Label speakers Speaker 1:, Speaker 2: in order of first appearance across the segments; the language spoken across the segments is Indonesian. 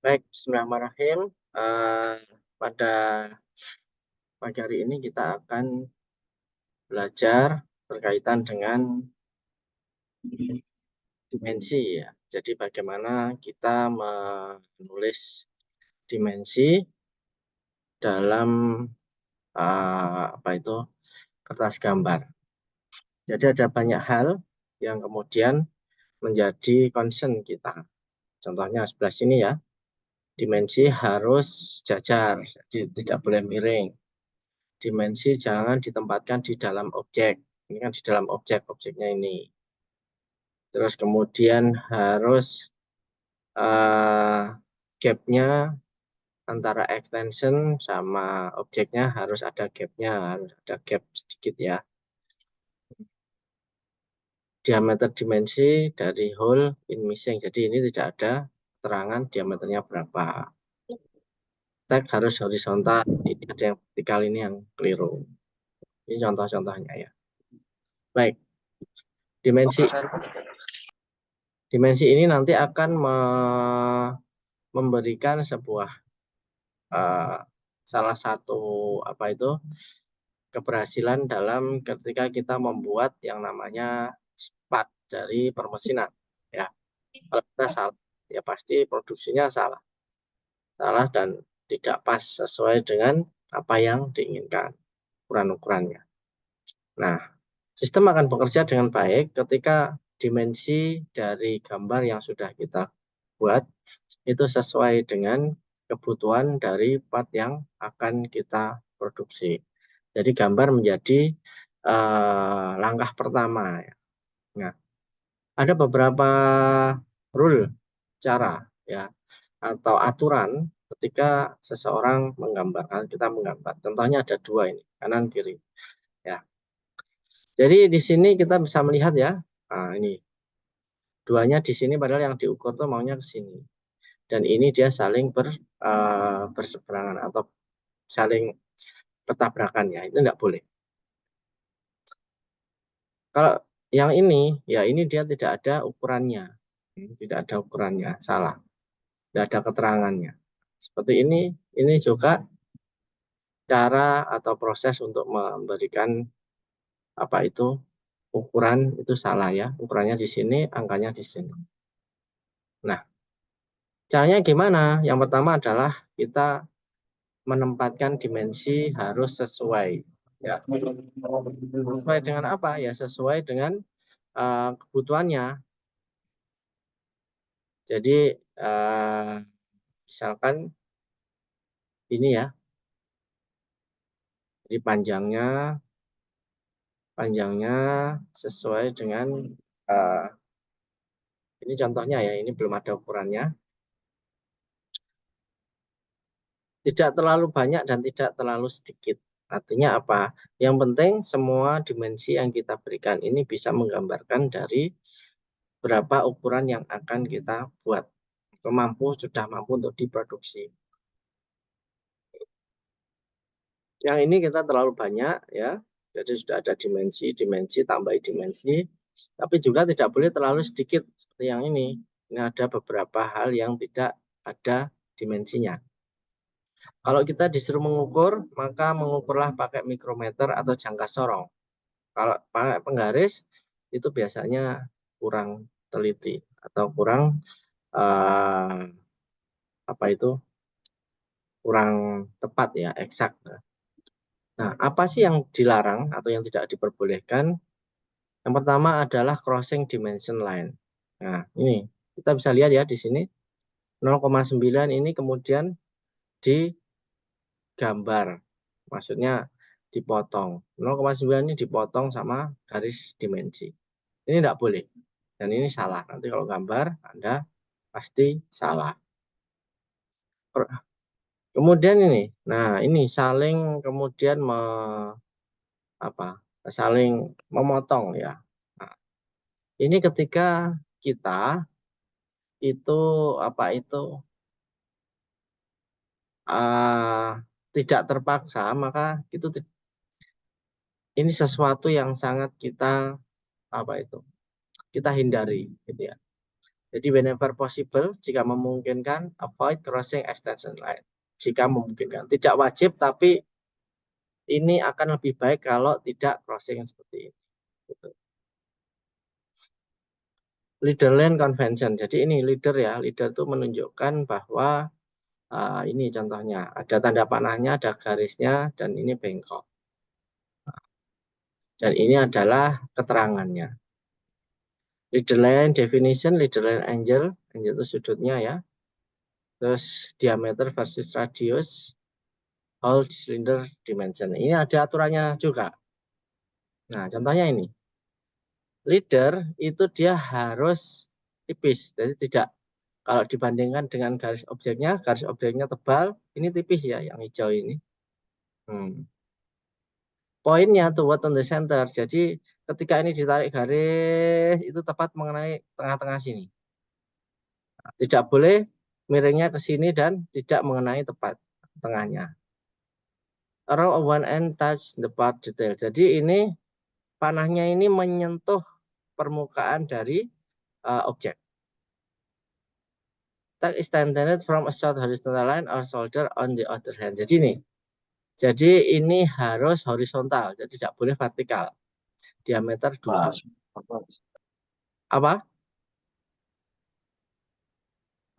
Speaker 1: Baik, bismillahirrahmanirrahim. Pada pagi hari ini kita akan belajar berkaitan dengan dimensi ya. Jadi bagaimana kita menulis dimensi dalam kertas gambar. Jadi ada banyak hal yang kemudian menjadi concern kita. Contohnya sebelah sini ya, dimensi harus jajar, jadi tidak boleh miring. Dimensi jangan ditempatkan di dalam objek. Ini kan di dalam objeknya ini. Terus kemudian harus gapnya antara extension sama objeknya harus ada gapnya, harus ada gap sedikit ya. Diameter dimensi dari hole in missing. Jadi ini tidak ada keterangan diameternya berapa. Tag harus horizontal. Ini ada yang vertikal, ini yang keliru. Ini contoh-contohnya ya. Baik. Dimensi ini nanti akan memberikan sebuah salah satu keberhasilan dalam ketika kita membuat yang namanya SPAT dari permesinan ya. Kalau kita salah ya pasti produksinya salah dan tidak pas sesuai dengan apa yang diinginkan ukuran-ukurannya. Nah, sistem akan bekerja dengan baik ketika dimensi dari gambar yang sudah kita buat itu sesuai dengan kebutuhan dari part yang akan kita produksi. Jadi gambar menjadi langkah pertama. Nah, ada beberapa rule cara ya atau aturan ketika seseorang menggambarkan, kita menggambar. Contohnya ada dua ini, kanan kiri. Ya. Jadi di sini kita bisa melihat ya, nah, ini duanya di sini padahal yang diukur tuh maunya ke sini. Dan ini dia saling berseberangan atau saling bertabrakan ya, itu tidak boleh. Kalau yang ini, ya ini dia tidak ada ukurannya. Tidak ada ukurannya, salah. Tidak ada keterangannya. Seperti ini juga cara atau proses untuk memberikan ukuran itu salah ya. Ukurannya di sini, angkanya di sini. Nah, caranya gimana? Yang pertama adalah kita menempatkan dimensi harus sesuai. Ya. Sesuai dengan apa? Ya sesuai dengan kebutuhannya. Jadi misalkan ini ya. Jadi panjangnya sesuai dengan ini contohnya ya, ini belum ada ukurannya. Tidak terlalu banyak dan tidak terlalu sedikit. Artinya apa? Yang penting semua dimensi yang kita berikan ini bisa menggambarkan dari berapa ukuran yang akan kita buat. Sudah mampu untuk diproduksi. Yang ini kita terlalu banyak ya. Jadi sudah ada dimensi, tambah dimensi. Tapi juga tidak boleh terlalu sedikit seperti yang ini. Ini ada beberapa hal yang tidak ada dimensinya. Kalau kita disuruh mengukur, maka mengukurlah pakai mikrometer atau jangka sorong. Kalau pakai penggaris, itu biasanya kurang teliti atau kurang kurang tepat ya, eksak. Nah, apa sih yang dilarang atau yang tidak diperbolehkan? Yang pertama adalah crossing dimension line. Nah, ini kita bisa lihat ya di sini 0,9 ini kemudian digambar. Maksudnya dipotong. 0,9 ini dipotong sama garis dimensi. Ini tidak boleh. Dan ini salah. Nanti kalau gambar Anda pasti salah. Kemudian ini. Nah, ini saling kemudian saling memotong ya. Nah, ini ketika kita itu tidak terpaksa, maka ini sesuatu yang sangat kita kita hindari gitu ya. Jadi whenever possible, jika memungkinkan, avoid crossing extension line. Jika memungkinkan, tidak wajib, tapi ini akan lebih baik kalau tidak crossing seperti ini. Gitu. Leader line convention. Jadi ini leader ya, leader itu menunjukkan bahwa ini contohnya, ada tanda panahnya, ada garisnya, dan ini bengkok. Dan ini adalah keterangannya. Leader line definition, leader line angle, angle itu sudutnya ya. Terus diameter versus radius, all cylinder dimension. Ini ada aturannya juga. Nah, contohnya ini. Leader itu dia harus tipis, jadi tidak kalau dibandingkan dengan garis objeknya tebal, ini tipis ya, yang hijau ini. Poinnya tuh what on the center. Jadi ketika ini ditarik garis, itu tepat mengenai tengah-tengah sini. Tidak boleh miringnya ke sini dan tidak mengenai tepat tengahnya. Around one end touch the part detail. Jadi ini panahnya ini menyentuh permukaan dari objek. Tag extended from a short horizontal line or shoulder on the other hand. Jadi ini harus horizontal, jadi tidak boleh vertikal. Diameter 2. Apa?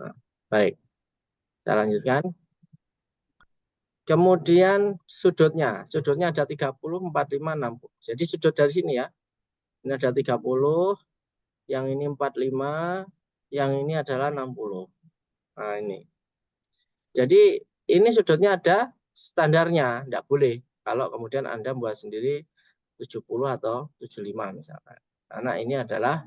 Speaker 1: Nah, baik, saya lanjutkan. Kemudian sudutnya ada 30, 45, 60. Jadi sudut dari sini ya. Ini ada 30, yang ini 45, yang ini adalah 60. Nah, ini. Jadi ini sudutnya ada standarnya, tidak boleh. Kalau kemudian Anda buat sendiri 70 atau 75 misalkan. Karena ini adalah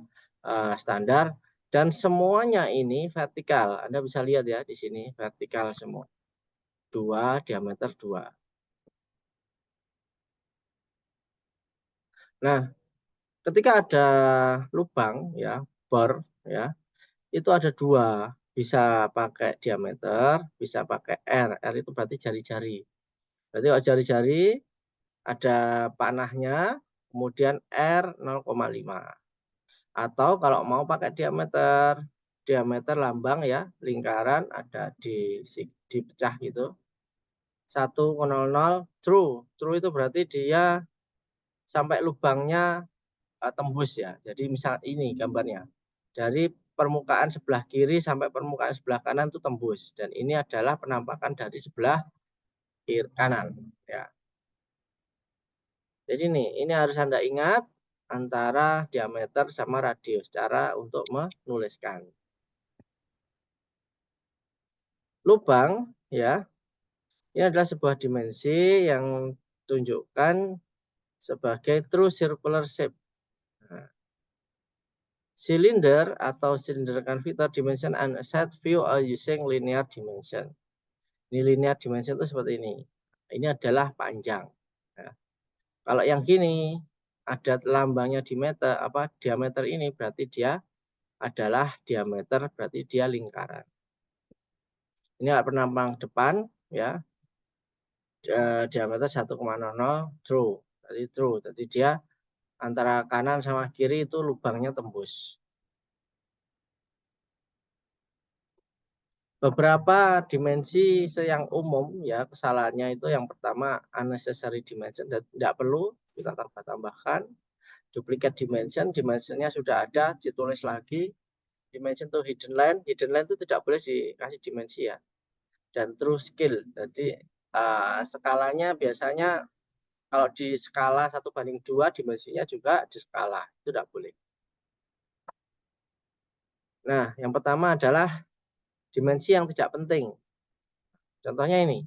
Speaker 1: standar dan semuanya ini vertikal. Anda bisa lihat ya di sini vertikal semua. 2, diameter 2. Nah, ketika ada lubang ya, bor ya, itu ada 2, bisa pakai diameter, bisa pakai R. R itu berarti jari-jari. Berarti kalau jari-jari ada panahnya, kemudian R 0,5. Atau kalau mau pakai diameter lambang ya, lingkaran ada dipecah gitu. 1,00 true. True itu berarti dia sampai lubangnya tembus ya. Jadi misal ini gambarnya. Dari permukaan sebelah kiri sampai permukaan sebelah kanan itu tembus. Dan ini adalah penampakan dari sebelah kiri kanan ya. Jadi ini harus Anda ingat antara diameter sama radius, cara untuk menuliskan. Lubang ya, ini adalah sebuah dimensi yang tunjukkan sebagai true circular shape. Nah, cylinder atau cylinder converter dimension and set view are using linear dimension. Ini linear dimension itu seperti ini. Ini adalah panjang. Ya. Kalau yang gini ada lambangnya diameter ini berarti dia adalah diameter, berarti dia lingkaran. Ini penampang depan ya, diameter 1,00 true. Jadi dia antara kanan sama kiri itu lubangnya tembus. Beberapa dimensi yang umum ya kesalahannya itu yang pertama unnecessary dimension dan tidak perlu kita tambah-tambahkan. Duplicate dimension, dimensionnya sudah ada, ditulis lagi. Dimension to hidden line itu tidak boleh dikasih dimensi ya. Dan true scale, jadi skalanya biasanya kalau di skala 1:2 dimensinya juga di skala, itu tidak boleh. Nah, yang pertama adalah dimensi yang tidak penting. Contohnya ini.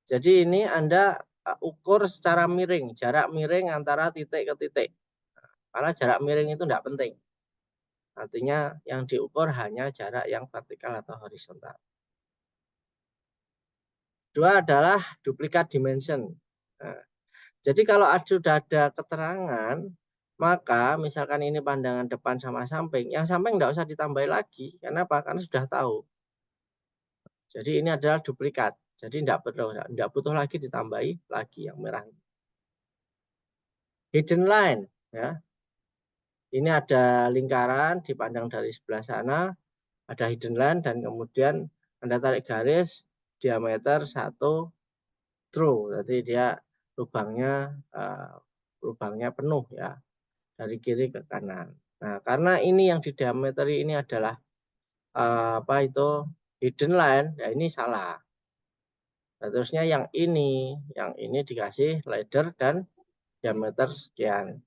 Speaker 1: Jadi ini Anda ukur secara miring, jarak miring antara titik ke titik. Karena jarak miring itu tidak penting. Artinya yang diukur hanya jarak yang vertikal atau horizontal. Dua adalah duplikat dimension. Nah, jadi kalau sudah ada keterangan, maka misalkan ini pandangan depan sama samping, yang samping tidak usah ditambah lagi. Kenapa? Karena sudah tahu. Jadi ini adalah duplikat. Jadi tidak butuh lagi ditambahi lagi yang merah. Hidden line, ya. Ini ada lingkaran dipandang dari sebelah sana, ada hidden line, dan kemudian Anda tarik garis diameter 1 true. Jadi dia lubangnya penuh ya, dari kiri ke kanan. Nah, karena ini yang di diameteri ini adalah hidden line, ya ini salah. Nah, terusnya yang ini dikasih ladder dan diameter sekian.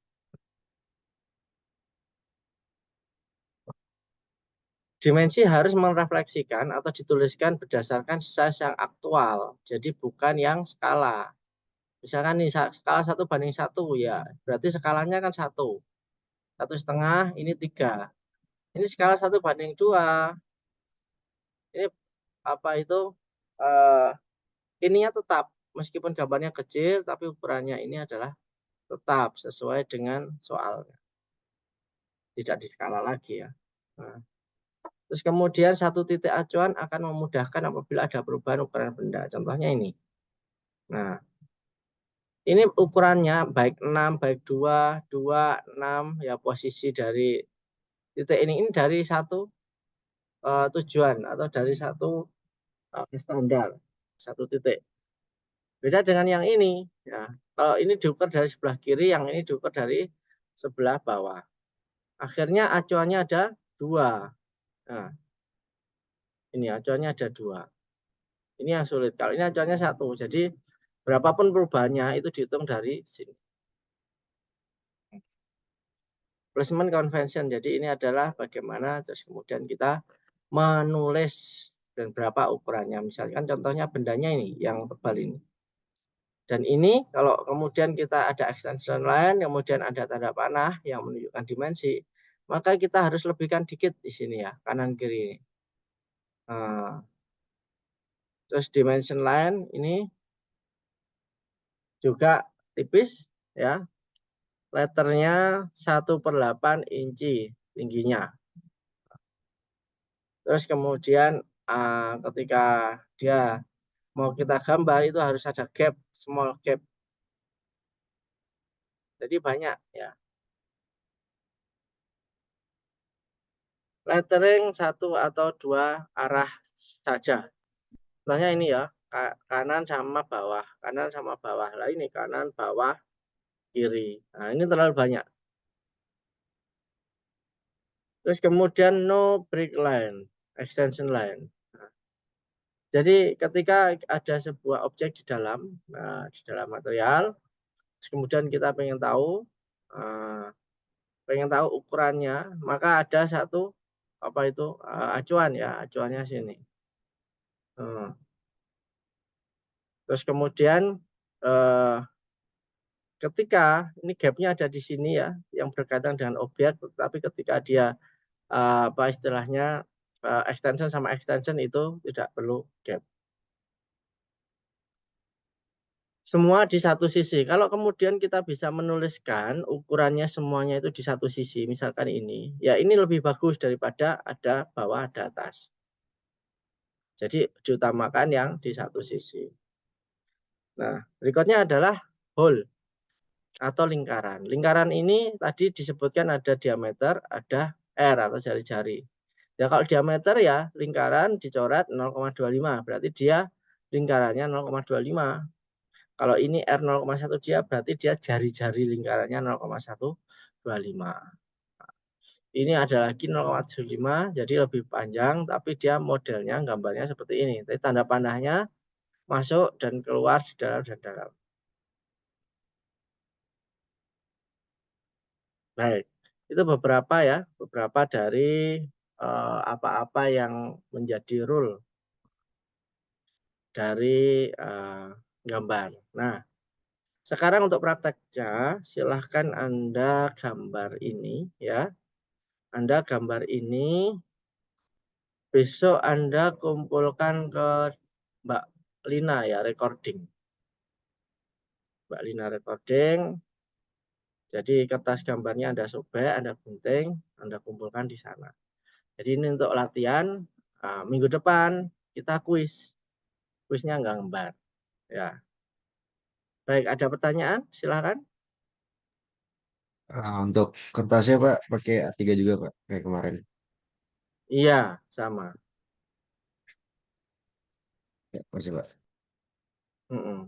Speaker 1: Dimensi harus merefleksikan atau dituliskan berdasarkan size yang aktual. Jadi bukan yang skala. Misalkan nih skala 1:1 ya, berarti skalanya kan 1,5, ini 3. Ini skala 1:2. Ini eh, ininya tetap. Meskipun gambarnya kecil, tapi ukurannya ini adalah tetap sesuai dengan soalnya. Tidak di skala lagi ya. Nah, terus kemudian satu titik acuan akan memudahkan apabila ada perubahan ukuran benda. Contohnya ini. Nah, ini ukurannya baik 6, baik 2, 2, 6, ya posisi dari titik ini dari satu tujuan atau dari satu standar, satu titik. Beda dengan yang ini. Ya. Kalau ini diukur dari sebelah kiri, yang ini diukur dari sebelah bawah. Akhirnya acuannya ada 2. Nah, ini acuannya ada 2. Ini yang sulit. Kalau ini acuannya 1. Jadi berapapun perubahannya itu dihitung dari sini. Placement convention. Jadi ini adalah bagaimana terus kemudian kita menulis dan berapa ukurannya. Misalkan contohnya bendanya ini yang tebal ini. Dan ini kalau kemudian kita ada extension line, kemudian ada tanda panah yang menunjukkan dimensi, maka kita harus lebihkan dikit di sini ya, kanan kiri. Nah, terus dimension line ini juga tipis ya. Letternya 1/8 inci tingginya. Terus kemudian ketika dia mau kita gambar itu harus ada gap, small gap. Jadi banyak ya. Lettering 1 atau 2 arah saja. Contohnya ini ya, kanan sama bawah, kanan sama bawah. Lah ini kanan, bawah, kiri. Nah, ini terlalu banyak. Terus kemudian no break line, extension line. Nah, jadi ketika ada sebuah objek di dalam, di dalam material, kemudian kita pengen tahu ukurannya, maka ada satu acuan ya, acuannya sini. Terus kemudian ketika ini gapnya ada di sini ya, yang berkaitan dengan objek, tapi ketika dia istilahnya extension sama extension itu tidak perlu gap. Semua di satu sisi. Kalau kemudian kita bisa menuliskan ukurannya semuanya itu di satu sisi, misalkan ini, ya ini lebih bagus daripada ada bawah, ada atas. Jadi diutamakan yang di satu sisi. Nah, berikutnya adalah hole atau lingkaran. Lingkaran ini tadi disebutkan ada diameter, ada R atau jari-jari. Ya kalau diameter ya lingkaran dicoret 0,25, berarti dia lingkarannya 0,25. Kalau ini R 0,1 dia berarti dia jari-jari lingkarannya 0,125. Ini ada lagi 0,75, jadi lebih panjang, tapi dia modelnya gambarnya seperti ini. Tapi tanda panahnya masuk dan keluar di dalam dan dalam. Baik, itu beberapa dari apa-apa yang menjadi rule dari gambar. Nah, sekarang untuk prakteknya, silahkan Anda gambar ini ya. Anda gambar ini, besok Anda kumpulkan ke Mbak Lina ya, recording. Mbak Lina recording. Jadi kertas gambarnya Anda sobek, Anda gunting, Anda kumpulkan di sana. Jadi ini untuk latihan. Minggu depan kita kuis. Kuisnya gambar. Ya. Baik, ada pertanyaan? Silakan.
Speaker 2: Untuk kertasnya Pak pakai A3 juga Pak kayak kemarin.
Speaker 1: Iya, sama.
Speaker 2: Ya, makasih Pak.
Speaker 1: Mm-mm.